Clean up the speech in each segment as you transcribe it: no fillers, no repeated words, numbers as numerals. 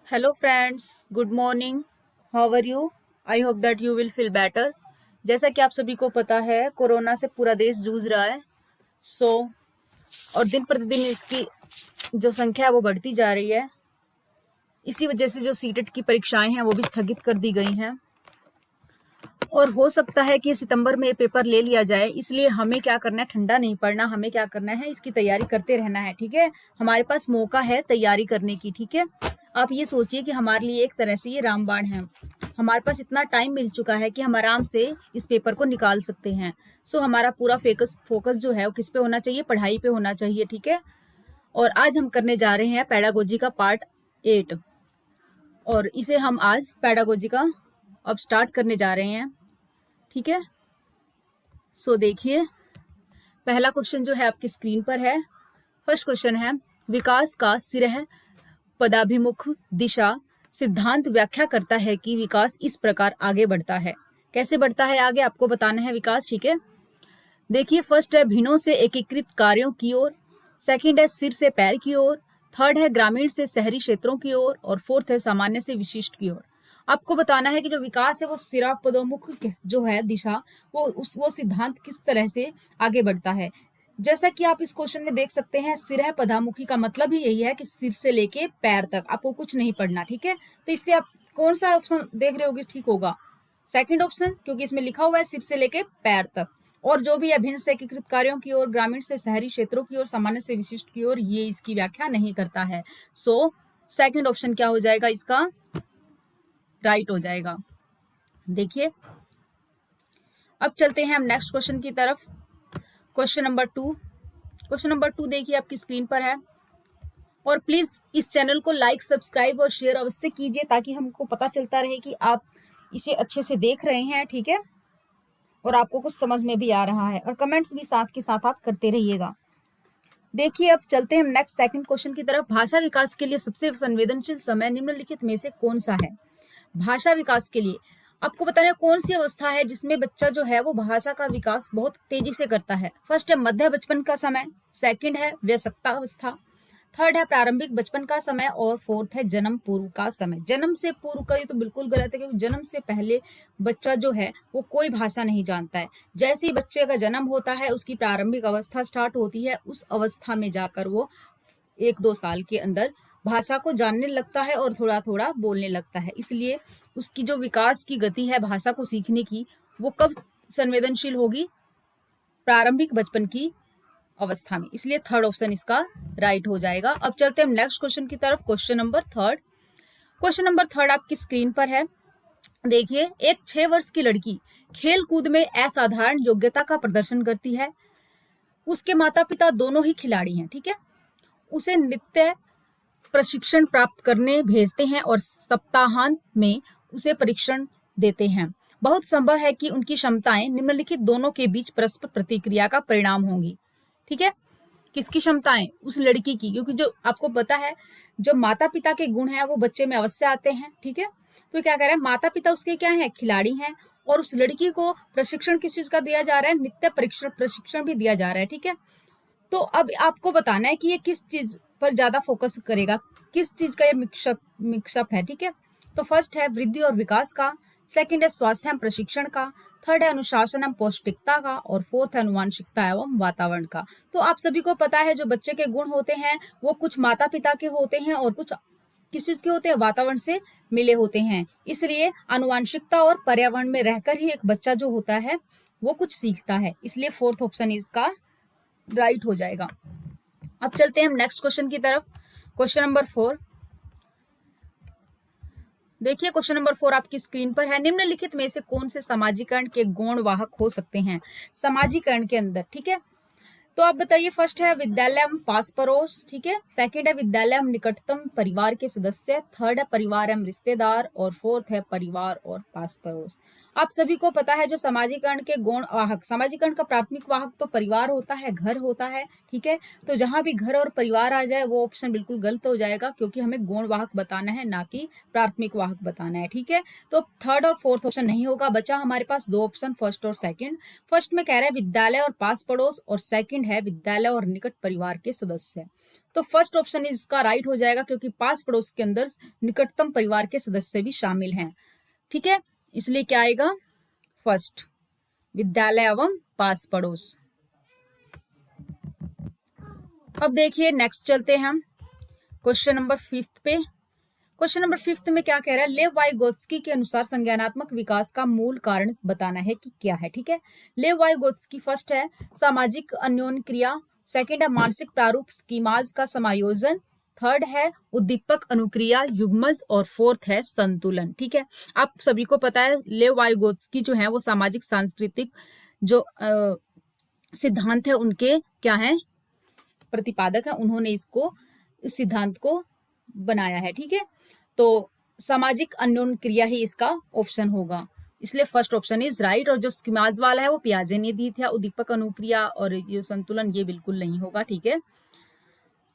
Hello friends, good morning. How are you? I hope that you will feel better. जैसा कि आप सभी को पता है, कोरोना से पूरा देश जूझ रहा है। और दिन प्रतिदिन इसकी जो संख्या है वो बढ़ती जा रही है। इसी वजह से जो सीटेट की परीक्षाएं हैं वो भी स्थगित कर दी गई हैं और हो सकता है कि सितंबर में ये पेपर ले लिया जाए। इसलिए हमें क्या करना है, ठंडा नहीं पड़ना। हमें क्या करना है, इसकी तैयारी करते रहना है। ठीक है, हमारे पास मौका है तैयारी करने की। ठीक है, आप ये सोचिए कि हमारे लिए एक तरह से ये रामबाण है। हमारे पास इतना टाइम मिल चुका है कि हम आराम से इस पेपर को निकाल सकते हैं। हमारा पूरा फोकस जो है वो किस पे होना चाहिए? पढ़ाई पे होना चाहिए। ठीक है, और आज हम करने जा रहे हैं पेडागोजी का पार्ट 8 और इसे हम आज पेडागोजी का अब स्टार्ट करने जा रहे हैं। ठीक है, देखिए, पहला क्वेश्चन जो है आपकी स्क्रीन पर है। फर्स्ट क्वेश्चन है, विकास का सिरह पदाभिमुख दिशा सिद्धांत व्याख्या करता है कि विकास इस प्रकार आगे बढ़ता है। कैसे बढ़ता है आगे, आपको बताना है विकास। ठीक है, देखिए, फर्स्ट है भिन्नों से एकीकृत कार्यों की ओर, सेकंड है सिर से पैर की ओर, थर्ड है ग्रामीण से शहरी क्षेत्रों की ओर और फोर्थ है सामान्य से विशिष्ट की ओर। आपको बताना है कि जो विकास है वो सिरा पदोमुख जो है दिशा, वो सिद्धांत किस तरह से आगे बढ़ता है। जैसा कि आप इस क्वेश्चन में देख सकते हैं, सिरह पदामुखी का मतलब ही यही है कि सिर से लेके पैर तक आपको कुछ नहीं पढ़ना। ठीक है, तो इससे आप कौन सा ऑप्शन देख रहे होगे? ठीक होगा सेकंड ऑप्शन, क्योंकि इसमें लिखा हुआ है सिर से लेके पैर तक। और जो भी अभिन्न से एकीकृत कार्यों की ओर, ग्रामीण से शहरी क्षेत्रों की ओर, सामान्य से विशिष्ट की ओर, ये इसकी व्याख्या नहीं करता है। सेकंड ऑप्शन क्या हो जाएगा? इसका राइट हो जाएगा। देखिए, अब चलते हैं हम नेक्स्ट क्वेश्चन की तरफ। क्वेश्चन नंबर 2 देखिए आपकी स्क्रीन पर है। और प्लीज इस चैनल को लाइक, सब्सक्राइब और शेयर अवश्य कीजिए ताकि हमको पता चलता रहे कि आप इसे अच्छे से देख रहे हैं। ठीक है, और आपको कुछ समझ में भी आ रहा है, और कमेंट्स भी साथ के साथ आप करते रहिएगा। देखिए, अब चलते हैं नेक्स्ट सेकंड क्वेश्चन की तरफ। भाषा विकास के लिए सबसे संवेदनशील समय निम्नलिखित में से कौन सा है? भाषा विकास के लिए आपको बताना है कौन सी अवस्था है जिसमें बच्चा जो है वो भाषा का विकास बहुत तेजी से करता है। फर्स्ट है मध्य बचपन का समय, सेकंड है वयस्कता अवस्था, थर्ड है प्रारंभिक बचपन का समय और फोर्थ है जन्म पूर्व का समय। जन्म से पूर्व का ये तो बिल्कुल गलत है, क्योंकि जन्म से पहले बच्चा जो है वो कोई भाषा नहीं जानता है। जैसे ही बच्चे का जन्म होता है, उसकी प्रारंभिक अवस्था स्टार्ट होती है। उस अवस्था में जाकर वो 1-2 साल के अंदर भाषा को जानने लगता है और थोड़ा थोड़ा बोलने लगता है। इसलिए उसकी जो विकास की गति है भाषा को सीखने की, वो कब संवेदनशील होगी? प्रारंभिक बचपन की अवस्था में। इसलिए थर्ड ऑप्शन इसका राइट हो जाएगा। अब चलते हैं नेक्स्ट क्वेश्चन की तरफ। क्वेश्चन नंबर थर्ड आपकी स्क्रीन पर है। देखिए, एक 6 वर्ष की लड़की खेल कूद में असाधारण योग्यता का प्रदर्शन करती है। उसके माता पिता दोनों ही खिलाड़ी हैं। ठीक है, उसे नृत्य प्रशिक्षण प्राप्त करने भेजते हैं और सप्ताहांत में उसे परीक्षण देते हैं। बहुत संभव है कि उनकी क्षमताएं निम्नलिखित दोनों के बीच परस्पर प्रतिक्रिया का परिणाम होंगी। ठीक है, किसकी क्षमताएं? उस लड़की की, क्योंकि जो आपको पता है जो माता पिता के गुण हैं वो बच्चे में अवश्य आते हैं। ठीक है, तो क्या कह रहे हैं, माता पिता उसके क्या है? खिलाड़ी हैं। और उस लड़की को प्रशिक्षण किस चीज का दिया जा रहा है? नृत्य प्रशिक्षण भी दिया जा रहा है। ठीक है, तो अब आपको बताना है कि ये किस चीज पर ज्यादा फोकस करेगा, किस चीज का ये मिक्सअप है। ठीक है, तो फर्स्ट है वृद्धि और विकास का, सेकंड है स्वास्थ्य एवं प्रशिक्षण का, थर्ड है अनुशासन एवं पौष्टिकता का और फोर्थ है अनुवांशिकता एवं वातावरण का। तो आप सभी को पता है जो बच्चे के गुण होते हैं वो कुछ माता पिता के होते हैं और कुछ किस चीज के होते हैं? वातावरण से मिले होते हैं। इसलिए अनुवांशिकता और पर्यावरण में रहकर ही एक बच्चा जो होता है वो कुछ सीखता है। इसलिए फोर्थ ऑप्शन इसका राइट हो जाएगा। अब चलते हैं हम नेक्स्ट क्वेश्चन की तरफ। क्वेश्चन नंबर 4 देखिए, क्वेश्चन नंबर 4 आपकी स्क्रीन पर है। निम्नलिखित में से कौन से समाजीकरण के गौण वाहक हो सकते हैं समाजीकरण के अंदर? ठीक है, तो आप बताइए। फर्स्ट है विद्यालय एवं पास पड़ोस, ठीक है, सेकंड है विद्यालय एवं निकटतम परिवार के सदस्य, थर्ड है परिवार एवं रिश्तेदार और फोर्थ है परिवार और पास पड़ोस। आप सभी को पता है जो समाजीकरण के गौण वाहक, समाजीकरण का प्राथमिक वाहक तो परिवार होता है, घर होता है। ठीक है, तो जहां भी घर और परिवार आ जाए वो ऑप्शन बिल्कुल गलत हो जाएगा, क्योंकि हमें गौण वाहक बताना है, ना कि प्राथमिक वाहक बताना है। ठीक है, तो थर्ड और फोर्थ ऑप्शन नहीं होगा, बचा हमारे पास 2 ऑप्शन, फर्स्ट और सेकंड। फर्स्ट में कह रहा है विद्यालय और पास पड़ोस और सेकंड है विद्यालय और निकट परिवार के सदस्य। तो तो फर्स्ट ऑप्शन इसका राइट हो जाएगा, क्योंकि पास पड़ोस के अंदर निकटतम परिवार के सदस्य भी शामिल हैं। ठीक है, इसलिए क्या आएगा? फर्स्ट, विद्यालय एवं पास पड़ोस। अब देखिए नेक्स्ट चलते हैं हम क्वेश्चन नंबर 5 पे। क्वेश्चन नंबर 5 में क्या कह रहा है? लेव वाइगोत्स्की के अनुसार संज्ञानात्मक विकास का मूल कारण बताना है कि क्या है। ठीक है, लेव वाइगोत्स्की फर्स्ट है सामाजिक अन्योन्य क्रिया, सेकंड है मानसिक प्रारूप स्कीमाज का समायोजन, थर्ड है उद्दीपक अनुक्रिया युग्मज, और फोर्थ है संतुलन। ठीक है, आप सभी को पता है लेव वाइगोत्स्की जो है वो सामाजिक सांस्कृतिक जो सिद्धांत है उनके क्या है? प्रतिपादक है। उन्होंने इस सिद्धांत को बनाया है। ठीक है, तो सामाजिक अन्योन्य क्रिया ही इसका ऑप्शन होगा, इसलिए फर्स्ट ऑप्शन इज राइट। और जो स्कीमाज वाला है वो पियाजे ने दी था, उद्दीपक अनुक्रिया और ये संतुलन ये बिल्कुल नहीं होगा। ठीक है,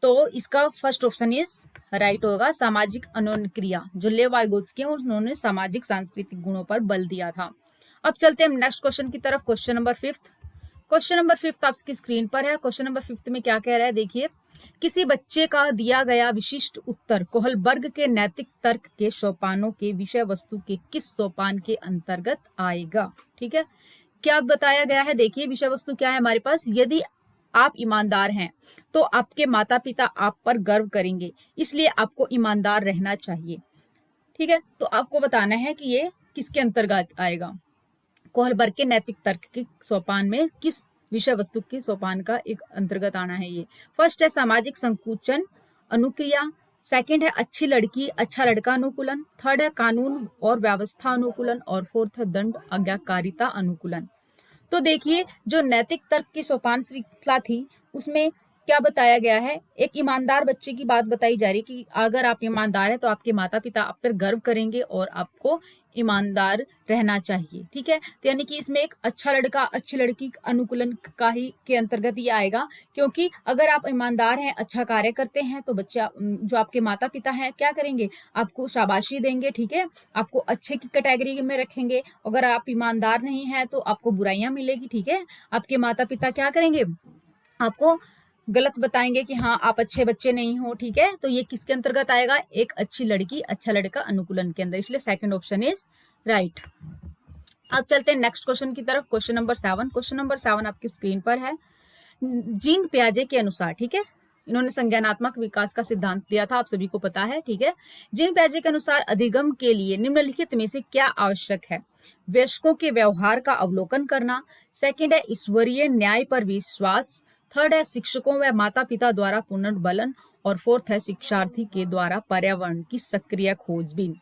तो इसका फर्स्ट ऑप्शन इज राइट होगा, सामाजिक अन्योन्य क्रिया। जो लेव वाइगोत्स्की उन्होंने सामाजिक सांस्कृतिक गुणों पर बल दिया था। अब चलते हैं नेक्स्ट क्वेश्चन की तरफ, क्वेश्चन नंबर 5। क्वेश्चन नंबर 5 आपकी स्क्रीन पर है। क्वेश्चन नंबर 5 में क्या कह रहा है? देखिए, किसी बच्चे का दिया गया विशिष्ट उत्तर कोहलबर्ग के नैतिक तर्क के सोपानों के विषय वस्तु के किस सोपान के अंतर्गत आएगा? ठीक है, क्या बताया गया है? देखिए विषय वस्तु क्या है हमारे पास? यदि आप ईमानदार हैं तो आपके माता पिता आप पर गर्व करेंगे, इसलिए आपको ईमानदार रहना चाहिए। ठीक है, तो आपको बताना है कि ये किसके अंतर्गत आएगा? कोहलबर्ग के नैतिक तर्क के सोपान में किस विषय वस्तु के सोपान का एक अंतर्गत आना है ये? फर्स्ट है सामाजिक संकुचन अनुक्रिया, सेकंड है अच्छी लड़की अच्छा लड़का अनुकूलन, थर्ड है कानून और व्यवस्था अनुकूलन, और फोर्थ है दंड आज्ञाकारिता अनुकूलन। तो देखिए जो नैतिक तर्क की सोपान श्रृंखला थी उसमें क्या बताया गया है? एक ईमानदार बच्चे की बात बताई जा रही है कि अगर आप ईमानदार हैं तो आपके माता पिता आप पर गर्व करेंगे और आपको ईमानदार रहना चाहिए। ठीक है, तो यानी कि इसमें एक अच्छा लड़का अच्छी लड़की अनुकूलन का ही के अंतर्गत ये आएगा, क्योंकि अगर आप ईमानदार हैं अच्छा कार्य करते हैं तो बच्चा जो आपके माता पिता हैं क्या करेंगे? आपको शाबाशी देंगे। ठीक है, आपको अच्छे की कैटेगरी में रखेंगे। अगर आप ईमानदार नहीं हैं तो आपको बुराइयां मिलेगी। ठीक है, आपके माता पिता क्या करेंगे? आपको गलत बताएंगे कि हाँ आप अच्छे बच्चे नहीं हो। ठीक है, तो ये किसके अंतर्गत आएगा? एक अच्छी लड़की अच्छा लड़का अनुकूलन के अंदर, इसलिए सेकंड ऑप्शन इज राइट। अब चलते हैं नेक्स्ट क्वेश्चन की तरफ, क्वेश्चन नंबर 7। क्वेश्चन नंबर 7 आपकी स्क्रीन पर है। जीन पियाजे के अनुसार, ठीक है, इन्होंने संज्ञानात्मक विकास का सिद्धांत दिया था, आप सभी को पता है। ठीक है, जीन पियाजे के अनुसार अधिगम के लिए निम्नलिखित में से क्या आवश्यक है? वयस्कों के व्यवहार का अवलोकन करना, सेकंड है ईश्वरीय न्याय पर विश्वास, थर्ड है शिक्षकों व माता पिता द्वारा पुनर्बलन, और फोर्थ है शिक्षार्थी के द्वारा पर्यावरण की सक्रिय खोजबीन।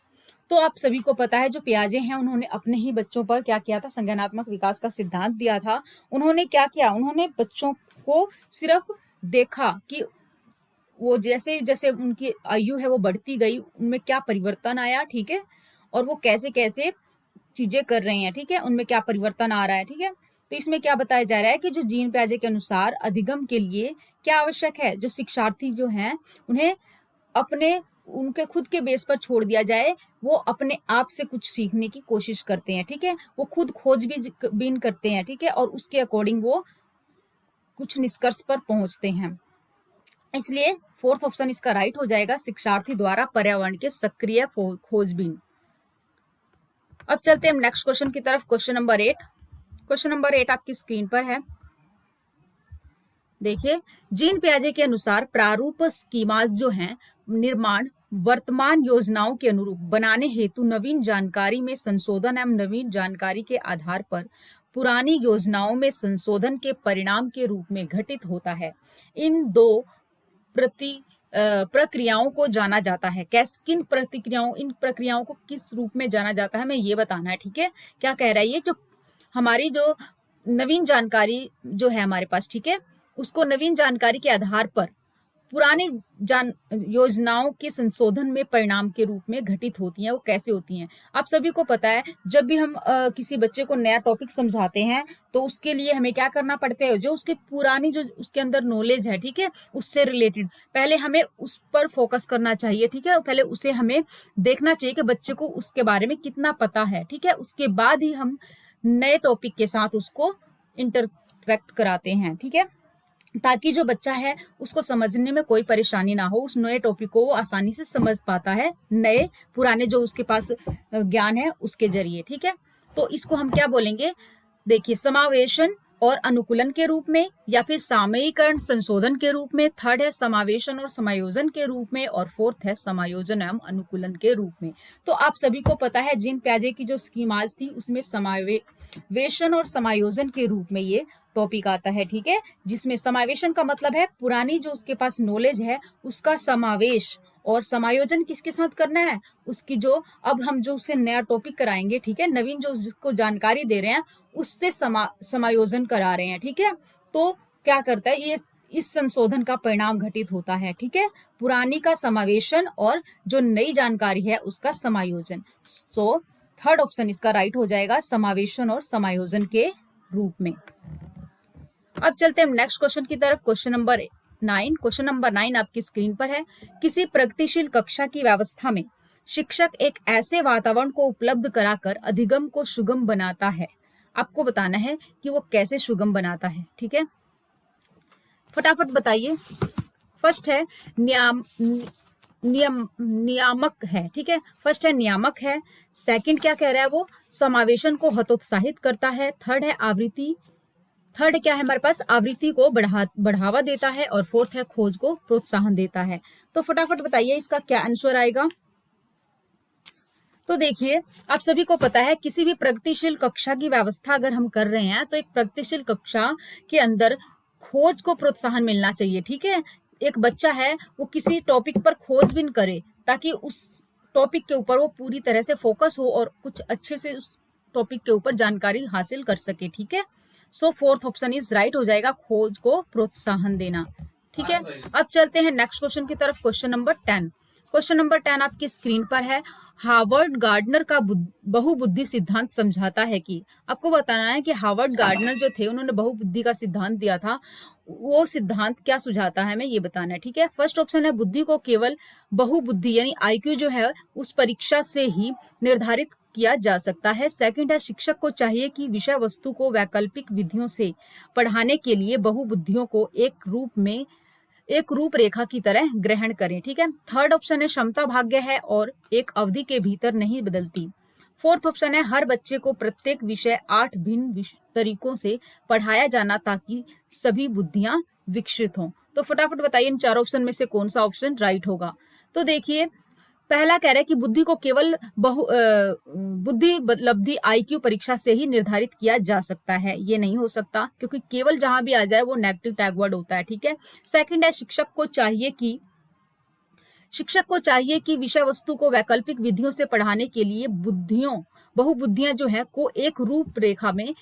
तो आप सभी को पता है जो पियाजे हैं उन्होंने अपने ही बच्चों पर क्या किया था? संज्ञानात्मक विकास का सिद्धांत दिया था। उन्होंने क्या किया? उन्होंने बच्चों को सिर्फ देखा कि वो जैसे जैसे उनकी आयु है वो बढ़ती गई, उनमें क्या परिवर्तन आया। ठीक है, और वो कैसे कैसे चीजें कर रहे हैं। ठीक है, उनमें क्या परिवर्तन आ रहा है। ठीक है, तो इसमें क्या बताया जा रहा है कि जो जीन पियाजे के अनुसार अधिगम के लिए क्या आवश्यक है? जो शिक्षार्थी जो हैं उन्हें अपने उनके खुद के बेस पर छोड़ दिया जाए, वो अपने आप से कुछ सीखने की कोशिश करते हैं। ठीक है, वो खुद खोजबीन करते हैं। ठीक है, और उसके अकॉर्डिंग वो कुछ निष्कर्ष पर पहुंचते हैं, इसलिए फोर्थ ऑप्शन इसका राइट हो जाएगा, शिक्षार्थी द्वारा पर्यावरण के सक्रिय खोजबीन। अब चलते हैं नेक्स्ट क्वेश्चन की तरफ, क्वेश्चन नंबर 8। क्वेश्चन नंबर 8 आपकी स्क्रीन पर है। देखिए, जीन पियाजे के अनुसार प्रारूप स्कीमाज जो हैं निर्माण वर्तमान योजनाओं के अनुरूप बनाने हेतु नवीन जानकारी में संशोधन एवं नवीन जानकारी के आधार पर पुरानी योजनाओं में संशोधन के परिणाम के रूप में घटित होता है। इन दो प्रक्रियाओं को जाना जाता है। इन प्रक्रियाओं को किस रूप में जाना जाता है हमें ये बताना है। ठीक है, क्या कह रहा है ये? जो हमारी जो नवीन जानकारी जो है हमारे पास, ठीक है, उसको नवीन जानकारी के आधार पर पुरानी योजनाओं के संशोधन में परिणाम के रूप में घटित होती हैं। वो कैसे होती हैं? आप सभी को पता है जब भी हम किसी बच्चे को नया टॉपिक समझाते हैं तो उसके लिए हमें क्या करना पड़ता है? जो उसके पुरानी जो उसके अंदर नॉलेज है, ठीक है, उससे रिलेटेड पहले हमें उस पर फोकस करना चाहिए। ठीक है, पहले उसे हमें देखना चाहिए कि बच्चे को उसके बारे में कितना पता है। ठीक है, उसके बाद ही हम नए टॉपिक के साथ उसको इंटरैक्ट कराते हैं। ठीक है, ताकि जो बच्चा है उसको समझने में कोई परेशानी ना हो, उस नए टॉपिक को वो आसानी से समझ पाता है नए पुराने जो उसके पास ज्ञान है उसके जरिए। ठीक है, तो इसको हम क्या बोलेंगे, देखिए समावेशन और अनुकूलन के रूप में, या फिर सामयिकरण संशोधन के रूप में। थर्ड है समावेशन और समायोजन के रूप में, और फोर्थ है समायोजन एवं अनुकूलन के रूप में। तो आप सभी को पता है जीन पियाजे की जो स्कीमाज थी उसमें समावेशन और समायोजन के रूप में ये टॉपिक आता है। ठीक है, जिसमें समावेशन का मतलब है पुरानी जो उसके पास नॉलेज है उसका समावेश, और समायोजन किसके साथ करना है, उसकी जो अब हम जो उसे नया टॉपिक कराएंगे, ठीक है, नवीन जो जिसको जानकारी दे रहे हैं उससे समायोजन करा रहे हैं। ठीक है, तो क्या करता है ये, इस संशोधन का परिणाम घटित होता है। ठीक है, पुरानी का समावेशन और जो नई जानकारी है उसका समायोजन। सो थर्ड ऑप्शन इसका राइट हो जाएगा, समावेशन और समायोजन के रूप में। अब चलते हैं नेक्स्ट क्वेश्चन की तरफ, क्वेश्चन नंबर 9। क्वेश्चन नंबर 9 आपकी स्क्रीन पर है। किसी प्रगतिशील कक्षा की व्यवस्था में शिक्षक एक ऐसे वातावरण को उपलब्ध कराकर अधिगम को सुगम बनाता है। आपको बताना है कि वो कैसे सुगम बनाता है। ठीक है, फटाफट बताइए। फर्स्ट है नियामक है। ठीक है, फर्स्ट है नियामक है। सेकंड क्या कह रहा है, वो समावेशन को हतोत्साहित करता है। थर्ड है आवृत्ति, थर्ड क्या है हमारे पास, आवृत्ति को बढ़ावा देता है। और फोर्थ है खोज को प्रोत्साहन देता है। तो फटाफट बताइए इसका क्या आंसर आएगा। तो देखिए आप सभी को पता है किसी भी प्रगतिशील कक्षा की व्यवस्था अगर हम कर रहे हैं तो एक प्रगतिशील कक्षा के अंदर खोज को प्रोत्साहन मिलना चाहिए। ठीक है, एक बच्चा है वो किसी टॉपिक पर खोजबीन करे ताकि उस टॉपिक के ऊपर वो पूरी तरह से फोकस हो और कुछ अच्छे से उस टॉपिक के ऊपर जानकारी हासिल कर सके। ठीक है, सो फोर्थ ऑप्शन इज राइट हो जाएगा, खोज को प्रोत्साहन देना। ठीक है, अब चलते हैं नेक्स्ट क्वेश्चन की तरफ, क्वेश्चन नंबर 10। क्वेश्चन नंबर 10 आपकी स्क्रीन पर है। हार्वर्ड गार्डनर का बहुबुद्धि सिद्धांत समझाता है कि, आपको बताना है कि हार्वर्ड गार्डनर जो थे उन्होंने बहुबुद्धि का सिद्धांत दिया था, वो सिद्धांत क्या सुझाता है हमें ये बताना है। ठीक है, फर्स्ट ऑप्शन है बुद्धि को केवल बहुबुद्धि यानी आईक्यू जो है उस परीक्षा से ही निर्धारित किया जा सकता है। सेकंड है शिक्षक को चाहिए कि विषय वस्तु को वैकल्पिक विधियों से पढ़ाने के लिए बहुबुद्धियों को एक रूपरेखा की तरह ग्रहण करें। ठीक है, थर्ड ऑप्शन है क्षमता भाग्य है और एक अवधि के भीतर नहीं बदलती। फोर्थ ऑप्शन है हर बच्चे को प्रत्येक विषय 8 भिन्न तरीकों से पढ़ाया जाना ताकि सभी बुद्धियां विकसित हों। तो फटाफट बताइए इन चार ऑप्शन में से कौन सा ऑप्शन राइट होगा। तो देखिए पहला कह रहा है कि बुद्धि को केवल बुद्धि उपलब्धि आईक्यू परीक्षा से ही निर्धारित किया जा सकता है। ये नहीं हो सकता क्योंकि केवल जहां भी आ जाए वो नेगेटिव टैग वर्ड होता है। ठीक है, सेकंड है शिक्षक को चाहिए कि विषय वस्तु को वैकल्पिक विधियों से पढ़ाने के लिए बहुबुद्धियां जो है को एक रूपरेखा में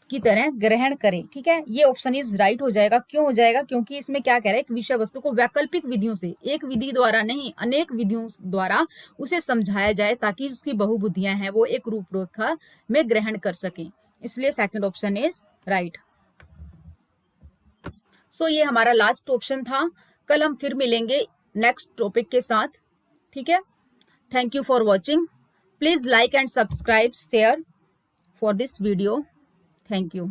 की तरह ग्रहण करें। ठीक है, ये ऑप्शन इज राइट हो जाएगा। क्यों हो जाएगा, क्योंकि इसमें क्या कह रहा है कि विषय वस्तु को वैकल्पिक विधियों से, एक विधि द्वारा नहीं अनेक विधियों द्वारा उसे समझाया जाए ताकि उसकी बहुबुद्धियां हैं वो एक रूपरेखा में ग्रहण कर सकें, इसलिए सेकंड ऑप्शन इज राइट। सो ये हमारा लास्ट ऑप्शन था। कल हम फिर मिलेंगे नेक्स्ट टॉपिक के साथ। ठीक है, thank you for watching. Please like and subscribe share for this video. Thank you.